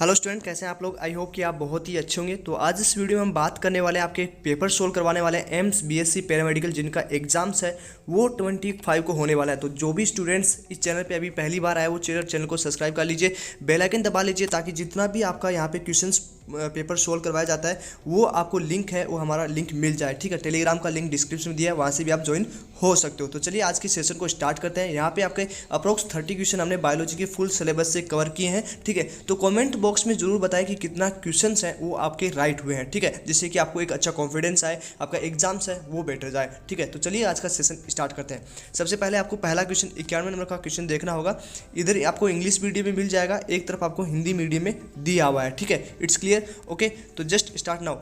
Hello student, कैसे हैं आप लोग। आई होप कि आप बहुत ही अच्छे होंगे। तो आज इस वीडियो में हम बात करने वाले हैं, आपके पेपर सोल्व करवाने वाले हैं एम्स बीएससी पैरामेडिकल जिनका एग्जाम्स है वो 25 को होने वाला है। तो जो भी स्टूडेंट्स इस चैनल पे अभी पहली बार आए वो चैनल को सब्सक्राइब कर लीजिए, बेल आइकन दबा लीजिए ताकि जितना भी आपका यहाँ पे क्वेश्चंस पेपर सोल्व करवाया जाता है वो आपको लिंक है वो हमारा लिंक मिल जाए। ठीक है, टेलीग्राम का लिंक डिस्क्रिप्शन में दिया है, वहाँ से भी आप ज्वाइन हो सकते हो। तो चलिए आज की सेशन को स्टार्ट करते हैं। यहाँ पे आपके अप्रोक्स 30 क्वेश्चन हमने बायोलॉजी के फुल सिलेबस से कवर किए हैं। ठीक है, तो कमेंट बॉक्स में जरूर बताएं कि कितना क्वेश्चंस हैं वो आपके राइट हुए हैं। ठीक है, जिससे कि आपको एक अच्छा कॉन्फिडेंस आए, आपका एग्जाम्स है वो बेटर जाए। ठीक है, तो चलिए आज का सेशन स्टार्ट करते हैं। सबसे पहले आपको पहला क्वेश्चन 91 नंबर का क्वेश्चन देखना होगा। इधर आपको इंग्लिश मीडियम में मिल जाएगा, एक तरफ आपको हिंदी मीडियम में दिया हुआ है। ठीक है, इट्स क्लियर। ओके, तो जस्ट स्टार्ट नाउ।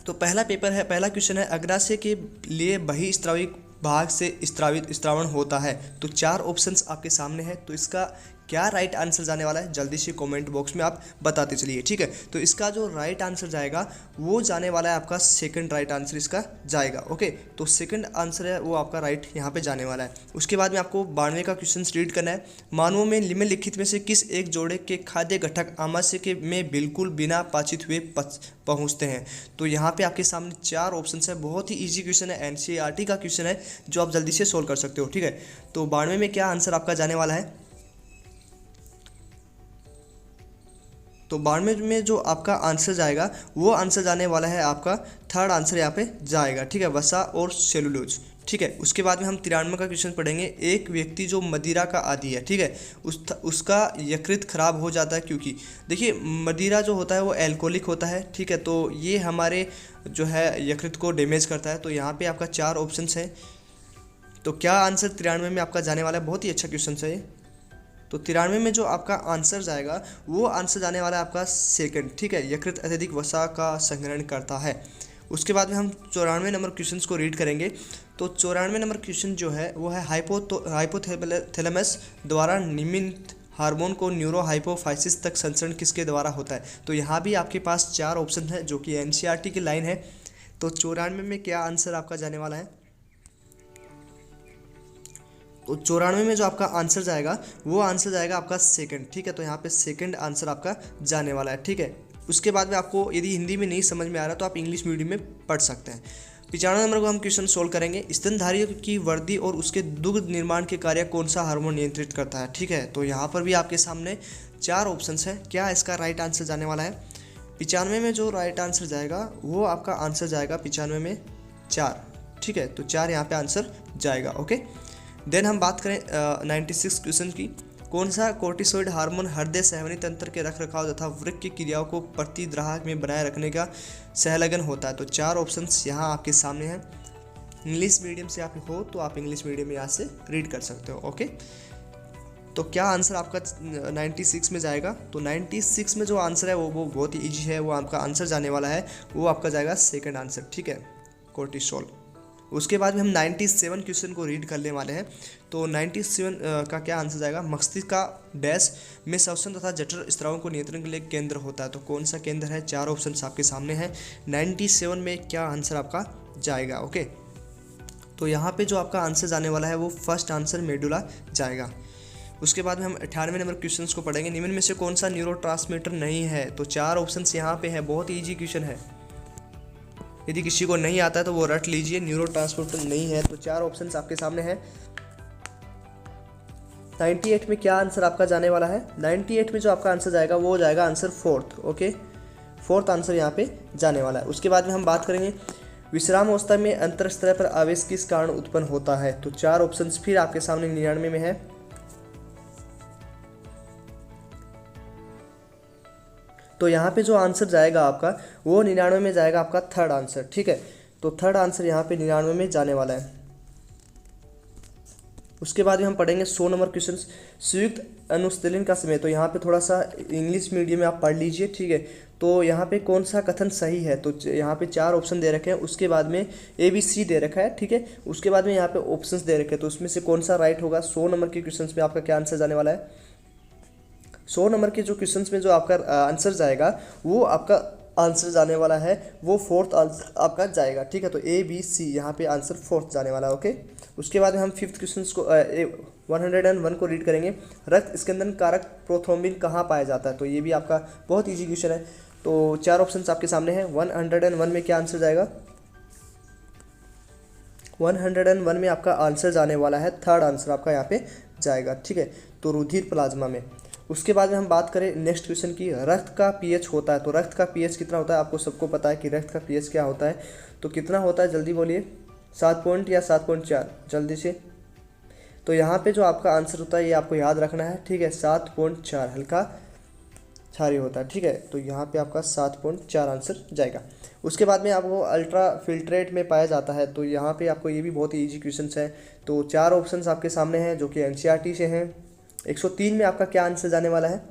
तो पहला पेपर है, पहला क्वेश्चन है, अग्राशय के लिए बहिस्रावी भाग से स्रावण होता है। तो 4 ऑप्शंस आपके सामने है, तो इसका क्या राइट आंसर जाने वाला है जल्दी से कमेंट बॉक्स में आप बताते चलिए। ठीक है, तो इसका जो राइट आंसर जाएगा वो जाने वाला है आपका सेकंड राइट आंसर इसका जाएगा। ओके, तो सेकंड आंसर है वो आपका राइट यहाँ पे जाने वाला है। उसके बाद में आपको 92 का क्वेश्चन रीड करना है। मानवों में निम्नलिखित में से किस एक जोड़े के खाद्य घटक आमाशय के में बिल्कुल बिना पाचित हुए पहुँचते हैं। तो यहाँ पे आपके सामने 4 ऑप्शन है, बहुत ही ईजी क्वेश्चन है, एनसीईआरटी का क्वेश्चन है जो आप जल्दी से सोल्व कर सकते हो। ठीक है, तो 92 में क्या आंसर आपका जाने वाला है। तो 92 में जो आपका आंसर जाएगा वो आंसर जाने वाला है आपका थर्ड आंसर यहाँ पे जाएगा। ठीक है, वसा और सेलुलोज। ठीक है, उसके बाद में हम 93 का क्वेश्चन पढ़ेंगे। एक व्यक्ति जो मदिरा का आदी है, ठीक है, उसका यकृत खराब हो जाता है क्योंकि देखिए मदिरा जो होता है वो एल्कोहलिक होता है। ठीक है, तो ये हमारे जो है यकृत को डैमेज करता है। तो यहाँ पे आपका 4 ऑप्शन है। तो क्या आंसर 93 में आपका जाने वाला है। बहुत ही अच्छा क्वेश्चन है ये। तो 93 में जो आपका आंसर जाएगा वो आंसर जाने वाला है आपका सेकंड। ठीक है, यकृत अत्यधिक वसा का संग्रहण करता है। उसके बाद में हम 94 नंबर क्वेश्चन को रीड करेंगे। तो 94 नंबर क्वेश्चन जो है वो है हाइपोथैलेमस द्वारा निर्मित हार्मोन को न्यूरोहाइपोफाइसिस तक संचरण किसके द्वारा होता है। तो यहाँ भी आपके पास 4 ऑप्शन है जो कि एनसीईआरटी की लाइन है। तो 94 में क्या आंसर आपका जाने वाला है। तो 94 में जो आपका आंसर जाएगा वो आंसर जाएगा आपका सेकंड। ठीक है, तो यहाँ पे सेकंड आंसर आपका जाने वाला है। ठीक है, उसके बाद में आपको यदि हिंदी में नहीं समझ में आ रहा तो आप इंग्लिश मीडियम में पढ़ सकते हैं। 95 नंबर को हम क्वेश्चन सोल्व करेंगे। स्तनधारियों की वृद्धि और उसके दुग्ध निर्माण के कार्य कौन सा हार्मोन नियंत्रित करता है। ठीक है, तो यहाँ पर भी आपके सामने 4 ऑप्शन है। क्या इसका राइट आंसर जाने वाला है। 95 में जो राइट आंसर जाएगा वो आपका आंसर जाएगा 95 में 4। ठीक है, तो 4 यहाँ पे आंसर जाएगा। ओके, देन हम बात करें 96 क्वेश्चन की। कौन सा कोर्टिसोइड हार्मोन हृदय संवहनी तंत्र के रखरखाव तथा वृक्क की क्रियाओं को प्रतिद्राह में बनाए रखने का सहलगन होता है। तो 4 ऑप्शंस यहाँ आपके सामने हैं। इंग्लिश मीडियम से आप हो तो आप इंग्लिश मीडियम में यहाँ से रीड कर सकते हो। ओके, तो क्या आंसर आपका 96 में जाएगा। तो 96 में जो आंसर है वो बहुत ही ईजी है, वो आपका आंसर जाने वाला है वो आपका जाएगा सेकेंड आंसर। ठीक है, कोर्टिसोल। उसके बाद में हम 97 क्वेश्चन को रीड करने वाले हैं। तो 97 का क्या आंसर जाएगा। मस्तिष्क का डैश में श्वसन तथा जठर स्रावों को नियंत्रण के लिए केंद्र होता है। तो कौन सा केंद्र है। 4 ऑप्शन आपके सामने हैं। 97 में क्या आंसर आपका जाएगा। ओके, तो यहाँ पे जो आपका आंसर जाने वाला है वो फर्स्ट आंसर मेडुला जाएगा। उसके बाद में हम 98 नंबर क्वेश्चन को पढ़ेंगे। निम्न में से कौन सा न्यूरोट्रांसमीटर नहीं है। तो 4 ऑप्शन यहाँ पे है, बहुत ईजी क्वेश्चन है, यदि किसी को नहीं आता है तो वो रट लीजिए। न्यूरोट्रांसमीटर नहीं है, तो 4 ऑप्शंस आपके सामने हैं। 98 में क्या आंसर आपका जाने वाला है। 98 में जो आपका आंसर जाएगा वो जाएगा answer fourth. Okay, fourth answer यहाँ पे जाने वाला है। उसके बाद में हम बात करेंगे विश्राम अवस्था में अंतरस्त्र पर आवेश किस कारण उत्पन्न होता है। तो 4 ऑप्शंस फिर आपके सामने 99 में है। तो यहाँ पे जो आंसर जाएगा आपका वो 99 में जाएगा आपका थर्ड आंसर। ठीक है, तो थर्ड आंसर यहाँ पे 99 में जाने वाला है। उसके बाद में हम पढ़ेंगे 100 नंबर क्वेश्चन। संयुक्त अनुस्थलन का समय। तो यहाँ पे थोड़ा सा इंग्लिश मीडियम में आप पढ़ लीजिए। ठीक है, तो यहाँ पे कौन सा कथन सही है। तो यहाँ पे 4 ऑप्शन दे रखे हैं। उसके बाद में ABC दे रखा है। ठीक है, उसके बाद में यहाँ पे ऑप्शंस दे रखे हैं, तो उसमें से कौन सा राइट होगा। 100 नंबर के क्वेश्चन में आपका क्या आंसर जाने वाला है। 100 नंबर के जो क्वेश्चंस में जो आपका आंसर जाएगा वो आपका आंसर जाने वाला है वो फोर्थ आंसर आपका जाएगा। ठीक है, तो ए बी सी यहाँ पे आंसर फोर्थ जाने वाला है। ओके, उसके बाद हम फिफ्थ क्वेश्चन को 101 को रीड करेंगे। रक्त स्कंदन कारक प्रोथ्रोम्बिन कहाँ पाया जाता है? तो ये भी आपका बहुत ईजी क्वेश्चन है। तो 4 ऑप्शंस आपके सामने हैं। 101 में क्या आंसर जाएगा? 101 में आपका आंसर जाने वाला है, थर्ड आंसर आपका यहाँ पे जाएगा। ठीक है, तो रुधिर प्लाज्मा में। उसके बाद में हम बात करें नेक्स्ट क्वेश्चन की, रक्त का पीएच होता है, तो रक्त का पीएच कितना होता है? आपको सबको पता है कि रक्त का पीएच क्या होता है, तो कितना होता है जल्दी बोलिए, 7 पॉइंट या 7.4 जल्दी से। तो यहाँ पे जो आपका आंसर होता है ये आपको याद रखना है। ठीक है, 7.4 हल्का क्षारीय होता है। ठीक है, तो यहाँ पे आपका 7.4 आंसर जाएगा। उसके बाद में आपको अल्ट्रा फिल्ट्रेट में पाया जाता है, तो यहाँ पे आपको ये भी बहुत ही ईजी क्वेश्चन है। तो 4 ऑप्शंस आपके सामने हैं जो कि एनसीईआरटी से हैं। 103 में आपका क्या आंसर जाने वाला है?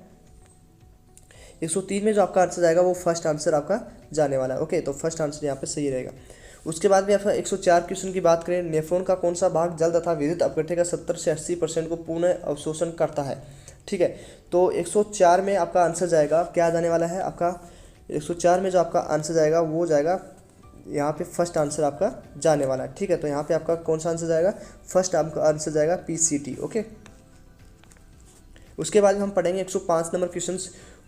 103 में जो आपका आंसर जाएगा वो फर्स्ट आंसर आपका जाने वाला है। ओके, तो फर्स्ट आंसर यहाँ पे सही रहेगा। उसके बाद में आपका 104 क्वेश्चन की बात करें, नेफ्रॉन का कौन सा भाग जल तथा विद्युत अपघट्य का 70 से 80% को पुनः अवशोषण करता है? ठीक है, तो 104 में आपका आंसर जाएगा, क्या जाने वाला है आपका? 104 में जो आपका आंसर जाएगा वो जाएगा यहाँ पे फर्स्ट आंसर आपका जाने वाला है। ठीक है, तो यहाँ पे आपका कौन सा आंसर जाएगा? फर्स्ट आपका आंसर जाएगा पीसीटी। ओके, उसके बाद हम पढ़ेंगे 105 नंबर क्वेश्चन,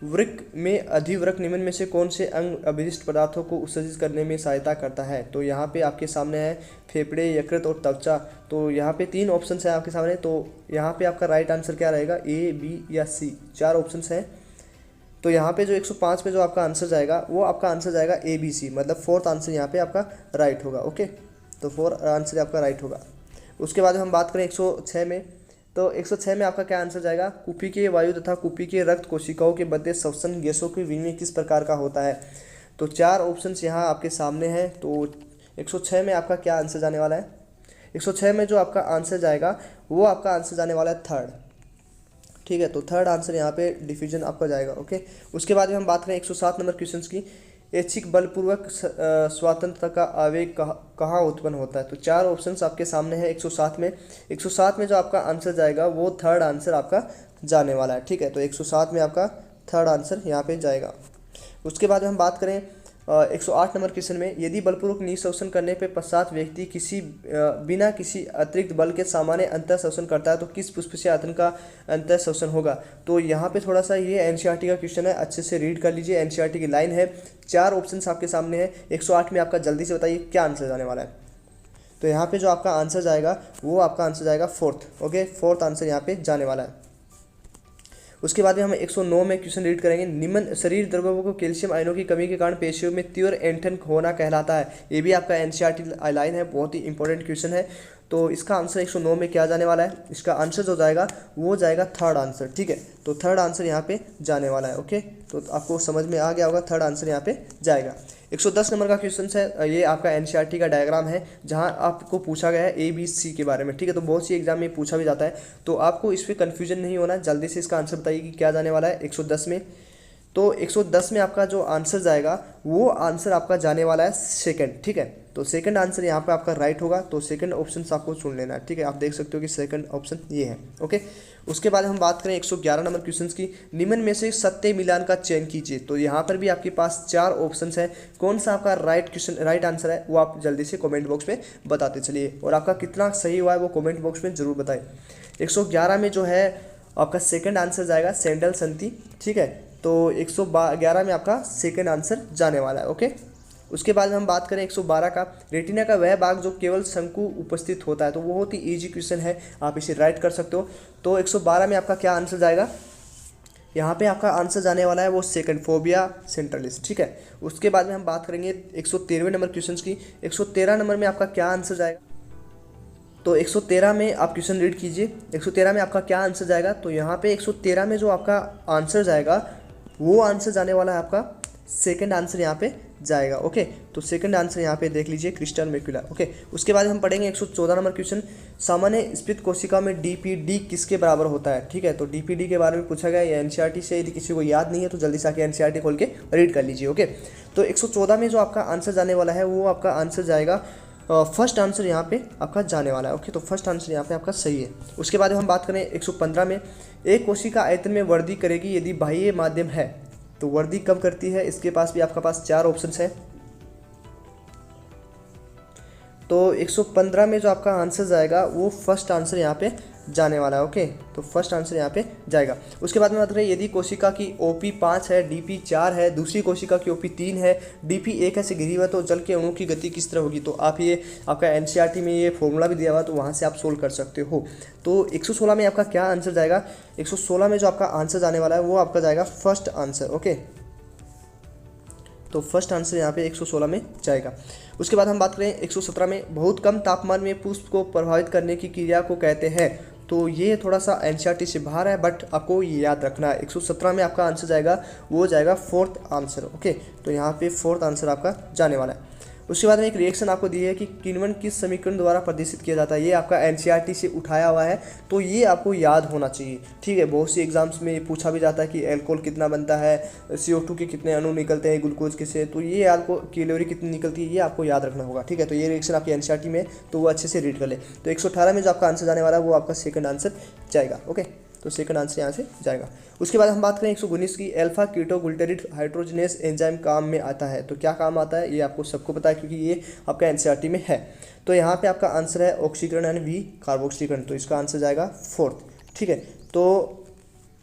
वृक्क में अधिवृक्क निम्न में से कौन से अंग अभिष्ट पदार्थों को उत्सर्जित करने में सहायता करता है? तो यहाँ पे आपके सामने है फेफड़े, यकृत और त्वचा। तो यहाँ पे 3 ऑप्शन है आपके सामने, तो यहाँ पे आपका राइट आंसर क्या रहेगा? ए, बी या सी, 4 ऑप्शन हैं। तो यहाँ पे जो 105 में जो आपका आंसर जाएगा वो आपका आंसर जाएगा ए बी सी, मतलब फोर्थ आंसर यहाँ पे आपका राइट होगा। ओके, तो 4 आंसर आपका राइट होगा। उसके बाद हम बात करें 106 में, तो 106 में आपका क्या आंसर जाएगा? कुपी के वायु तथा कुपी के रक्त कोशिकाओं के मध्य श्वसन गैसों के विनिमय किस प्रकार का होता है? तो 4 ऑप्शंस यहाँ आपके सामने हैं। तो 106 में आपका क्या आंसर जाने वाला है? 106 में जो आपका आंसर जाएगा वो आपका आंसर जाने वाला है थर्ड। ठीक है, तो थर्ड आंसर यहाँ पे डिफिजन आपका जाएगा। ओके, उसके बाद में हम बात करें 107 नंबर क्वेश्चन की, ऐच्छिक बलपूर्वक स्वतंत्रता का आवेग कहाँ उत्पन्न होता है? तो 4 ऑप्शंस आपके सामने हैं 107 में। 107 में जो आपका आंसर जाएगा वो थर्ड आंसर आपका जाने वाला है। ठीक है, तो 107 में आपका थर्ड आंसर यहाँ पे जाएगा। उसके बाद हम बात करें 108 नंबर क्वेश्चन में, यदि बलपूर्वक निःश्वसन करने पे पश्चात व्यक्ति बिना किसी अतिरिक्त बल के सामान्य अंतः श्वसन करता है तो किस फुफ्फुसीय आयतन का अंतः श्वसन होगा? तो यहाँ पे थोड़ा सा ये एनसीईआरटी का क्वेश्चन है, अच्छे से रीड कर लीजिए। एनसीईआरटी की लाइन है, 4 ऑप्शंस आपके सामने है। 108 में आपका जल्दी से बताइए क्या आंसर जाने वाला है? तो यहाँ पे जो आपका आंसर जाएगा वो आपका आंसर जाएगा फोर्थ। ओके, फोर्थ आंसर यहाँ पे जाने वाला है। उसके बाद में हम 109 में क्वेश्चन रीड करेंगे, निम्न शरीर द्रव्यों को कैल्शियम आयनों की कमी के कारण पेशियों में तीव्र ऐंठन होना कहलाता है। ये भी आपका एनसीईआरटी लाइन है, बहुत ही इंपॉर्टेंट क्वेश्चन है। तो इसका आंसर 109 में क्या जाने वाला है? इसका आंसर जो जाएगा वो जाएगा थर्ड आंसर। ठीक है, तो थर्ड आंसर यहाँ पे जाने वाला है। ओके, तो आपको समझ में आ गया होगा, थर्ड आंसर यहाँ पे जाएगा। 110 नंबर का क्वेश्चन है, ये आपका एनसीईआरटी का डायग्राम है जहां आपको पूछा गया है ए बी सी के बारे में। ठीक है, तो बहुत सी एग्जाम में पूछा भी जाता है, तो आपको इस पर कन्फ्यूजन नहीं होना। जल्दी से इसका आंसर बताइए कि क्या जाने वाला है 110 में। तो 110 में आपका जो आंसर जाएगा वो आंसर आपका जाने वाला है सेकंड। ठीक है, तो सेकंड आंसर यहाँ पे आपका राइट होगा, तो सेकंड ऑप्शन आपको चुन लेना है। ठीक है, आप देख सकते हो कि सेकंड ऑप्शन ये है। ओके, उसके बाद हम बात करें 111 नंबर क्वेश्चन की, निम्न में से सत्य मिलान का चयन कीजिए। तो यहाँ पर भी आपके पास 4 ऑप्शन है, कौन सा आपका राइट आंसर है वो आप जल्दी से कमेंट बॉक्स में बताते चलिए, और आपका कितना सही हुआ है वो कमेंट बॉक्स में जरूर बताएं। 111 में जो है आपका सेकंड आंसर जाएगा सैंडल संति। ठीक है, तो 111 में आपका सेकंड आंसर जाने वाला है। ओके, उसके बाद हम बात करें 112 का, रेटिना का वह भाग जो केवल शंकु उपस्थित होता है। तो वो बहुत ही ईजी क्वेश्चन है, आप इसे राइट कर सकते हो। तो 112 में आपका क्या आंसर जाएगा? यहाँ पे आपका आंसर जाने वाला है वो सेकंड, फोबिया सेंट्रलिस। ठीक है, उसके बाद में हम बात करेंगे 113वें नंबर क्वेश्चन की। 113 नंबर में आपका क्या आंसर जाएगा? तो 113 में आप क्वेश्चन रीड कीजिए, 113 में आपका क्या आंसर जाएगा? तो यहाँ पे 113 में जो आपका आंसर जाएगा वो आंसर जाने वाला है आपका सेकंड आंसर यहाँ पे जाएगा। ओके, तो सेकंड आंसर यहाँ पे देख लीजिए, क्रिस्टल मैक्यूला। ओके, उसके बाद हम पढ़ेंगे 114 नंबर क्वेश्चन, सामान्य स्फीत कोशिका में डीपीडी किसके बराबर होता है? ठीक है, तो डीपीडी के बारे में पूछा गया है एनसीईआरटी से, यदि किसी को याद नहीं है तो जल्दी से आके एनसीईआरटी खोल के रीड कर लीजिए। ओके, तो 114 में जो आपका आंसर जाने वाला है वो आपका आंसर जाएगा फर्स्ट आंसर यहाँ पे आपका जाने वाला है। ओके, तो फर्स्ट आंसर यहाँ पे आपका सही है। उसके बाद हम बात करें 115 में, एक कोशिका आयतन में वृद्धि करेगी यदि बाह्य माध्यम है। तो वर्दी कब करती है, इसके पास भी आपका पास 4 ऑप्शन है। तो 115 में जो आपका आंसर जाएगा वो फर्स्ट आंसर यहाँ पे जाने वाला है। ओके, तो फर्स्ट आंसर यहाँ पे जाएगा। उसके बाद में बात करें, यदि कोशिका की OP 5 है, DP 4 है, दूसरी कोशिका की OP 3 है, DP 1 से घिरी हुआ है, तो जल के अणु की गति किस तरह होगी। तो आप ये आपका NCERT में ये फॉर्मूला भी दिया हुआ है, तो वहाँ से आप सोल्व कर सकते हो। तो 116 में आपका क्या आंसर जाएगा, 116 में जो आपका आंसर जाने वाला है वो आपका जाएगा फर्स्ट आंसर। ओके, तो फर्स्ट आंसर यहाँ पे 116 में जाएगा। उसके बाद हम बात करें 117 में, बहुत कम तापमान में पुष्प को प्रभावित करने की क्रिया को कहते हैं। तो ये थोड़ा सा NCERT से बाहर है, बट आपको ये याद रखना है। 117 में आपका आंसर जाएगा वो जाएगा फोर्थ आंसर। ओके, तो यहाँ पे फोर्थ आंसर आपका जाने वाला है। उसके बाद में एक रिएक्शन आपको दी है कि किण्वन किस समीकरण द्वारा प्रदर्शित किया जाता है। ये आपका NCERT से उठाया हुआ है, तो ये आपको याद होना चाहिए। ठीक है, बहुत सी एग्जाम्स में पूछा भी जाता है कि एल्कोहल कितना बनता है, CO2 के कितने अणु निकलते हैं ग्लूकोज के से, तो ये आपको कैलोरी कितनी निकलती है ये आपको याद रखना होगा। ठीक है, तो ये रिएक्शन आपकी NCERT में, तो वो अच्छे से रीड कर ले। तो 118 में जो आपका आंसर जाने वाला है वो आपका सेकंड आंसर जाएगा। ओके, तो सेकंड आंसर यहाँ से जाएगा। उसके बाद हम बात करें 119 की, अल्फा कीटोग्लूटारेट हाइड्रोजनेस एंजाइम काम में आता है। तो क्या काम आता है ये आपको सबको पता है, क्योंकि ये आपका NCERT में है। तो यहाँ पे आपका आंसर है ऑक्सीकरण यानी V कार्बोक्सीकरण, तो इसका आंसर जाएगा फोर्थ। ठीक है, तो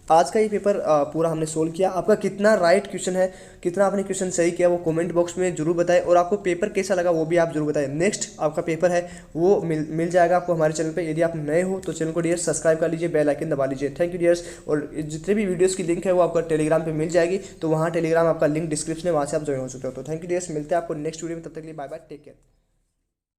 आज का ये पेपर पूरा हमने सोल्व किया। आपका कितना राइट क्वेश्चन है, कितना आपने क्वेश्चन सही किया, वो कमेंट बॉक्स में जरूर बताएं, और आपको पेपर कैसा लगा वो भी आप जरूर बताएं। नेक्स्ट आपका पेपर है वो मिल जाएगा आपको हमारे चैनल पे। यदि आप नए हो तो चैनल को डियर्स सब्सक्राइब कर लीजिए, बेल आइकन दबा लीजिए। Thank you dears. और जितने भी वीडियोज़ की लिंक है वो आपका टेलीग्राम पर मिल जाएगी, तो वहाँ टेलीग्राम आपका लिंक डिस्क्रिप्शन है, वहाँ से आप ज्वाइन हो सकते हो। तो थैंक यू डियर्स, मिलते हैं आपको नेक्स्ट वीडियो में, तब तक के लिए बाय बाय, टेक केयर।